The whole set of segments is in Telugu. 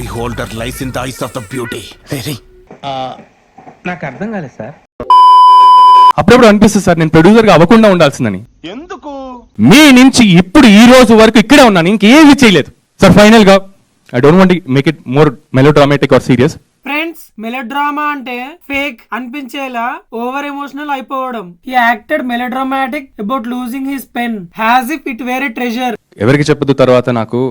Beholder lies in the eyes of the beauty. Hey. నాకు అర్థం కాలేదు సార్. అప్పుడప్పుడు అనిపిస్తుంది సార్ నేను ప్రొడ్యూసర్ గా అవ్వకుండా ఉండాల్సిందని. ఎందుకు? మీ నుంచి ఇప్పుడు ఈ రోజు వరకు ఇక్కడే ఉన్నాను, ఇంకేమీ చేయలేదు సార్. ఫైనల్ గా I don't want make it more melodramatic or serious. Friends, melodrama అంటే ఫేక్ అనిపించేలా ఓవర్ ఎమోషనల్ అయిపోవడం. He acted melodramatic about losing his pen has if it were a treasure. ఎవరికి చెప్పదు తర్వాత నాకు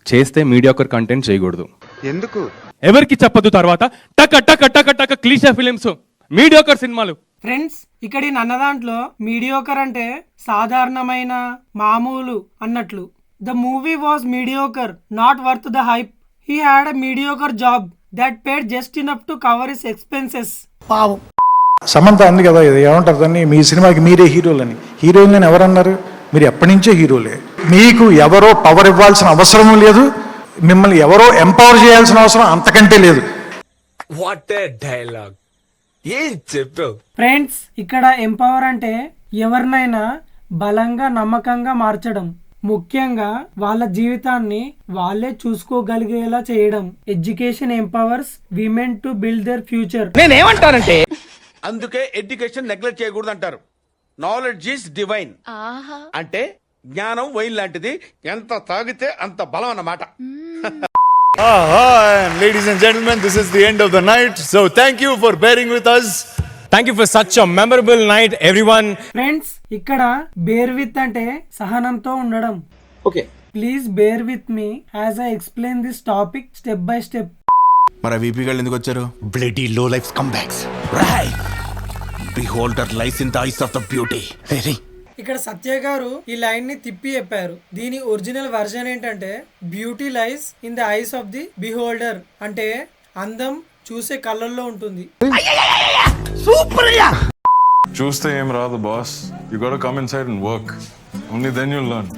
చేస్తే మీడియాకర్ కంటెంట్ చేయకూడదు. ఎందుకు? ఎవరికి చెప్పదు తర్వాత టక టక టక టక క్లీషా ఫిలిమ్స్, మీడియాకర్ సినిమాలు. ఫ్రెండ్స్, ఇక్కడ నన్న దాంట్లో మీడియోకర్ అంటే సాధారణమైన మామూలు అన్నట్లు. The movie was mediocre, not worth the hype. He had a mediocre job that paid just enough to cover his expenses. Samantha అంది కదా, ఇది ఏమంటారు దాన్ని, మీ సినిమాకి మీరే హీరోలని. హీరోయిన్ ఎవరన్నారు? మీరు ఎప్పటి నుంచే హీరోలే. మీకు ఎవరో పవర్ ఇవ్వాల్సిన అవసరం లేదు, మిమ్మల్ని ఎవరో ఎంపవర్ చేయాల్సిన అవసరం అంతకంటే లేదు. వాట్ ఏ డైలాగ్, ఏం చెప్పావు? ఫ్రెండ్స్, ఇక్కడ ఎంపవర్ అంటే ఎవరినైనా బలంగా నమ్మకంగా మార్చడం, ముఖ్యంగా వాళ్ళ జీవితాన్ని వాళ్ళే చూసుకోగలిగేలా చేయడం. Education empowers women to build their future. నేనేమంటానంటే అందుకే ఎడ్యుకేషన్ నెగ్లెక్ట్ చేయకూడదు అంటారు. Knowledge is divine. అంటే జ్ఞానం వైన్ లాంటిది, ఎంత తాగితే అంత బలం అన్నమాట. Ladies and gentlemen, this is the end of the night. So thank you for bearing with us. Thank you for such a memorable night, everyone. Friends, ఇక్కడ బేర్ విత్ అంటే సహనంతో ఉండడం. Okay, please bear with me as I explain this topic step by step. మరి వీపీ గాళ్ళు ఎందుకు వచ్చారు? Bloody low life come backs. Beholder lies in the eyes of the beauty. Hey. ఇక్కడ సత్య గారు ఈ లైన్ ని తిప్పి చెప్పారు. దీని ఒరిజినల్ వర్షన్ ఏంటంటే beauty lies in the eyes of the beholder, అంటే అందం చూసే కళ్ళల్లో ఉంటుంది. చూస్తే ఏం రాదు boss, you got to come inside and work, only then you learn.